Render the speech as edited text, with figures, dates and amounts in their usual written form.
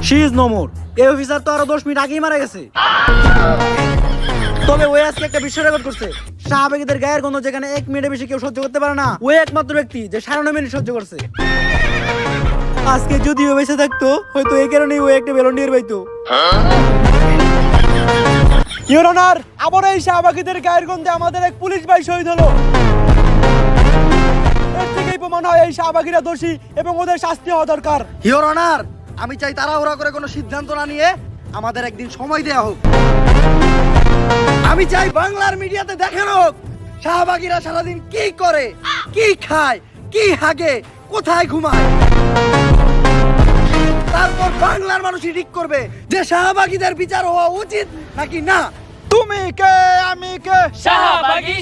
She is no more. এই officer তো আরো 10 মিনিট আগেই মারা গেছে। তবে ওই আজকে একটা বিশ্ব রেকর্ড করছে। শাহবাগীদের গায়ের গন্ধ যেখানে 1 মিনিটের বেশি কেউ সহ্য করতে পারে না, ওই একমাত্র ব্যক্তি যে 9.5 মিনিট সহ্য করছে। আজকে যদি ও বেঁচে থাকতো, হয়তো এই কারণেই ও একটা ভলান্টিয়ার পাইতো। ইওর অনার, আবার এই শাহবাগীদের গায়ের গন্ধে আমাদের এক পুলিশ ভাই শহীদ হলো। এর থেকেই প্রমাণ হয় এই শাহবাগীরা দোষী এবং ওদের শাস্তি হওয়া দরকার। ইওর অনার, আমি চাই তাড়াহুড়া করে কোনো সিদ্ধান্ত না নিয়ে আমাদের একদিন সময় দেয়া হোক। আমি চাই বাংলার মিডিয়াতে দেখানো হোক শাহবাগীরা সারাদিন কি করে, কি খায়, কি হাগে, কোথায় ঘুমায়। তারপর বাংলার মানুষই ঠিক করবে যে শাহবাগীদের বিচার হওয়া উচিত নাকি না। তুমি কে, আমি কে, শাহবাগী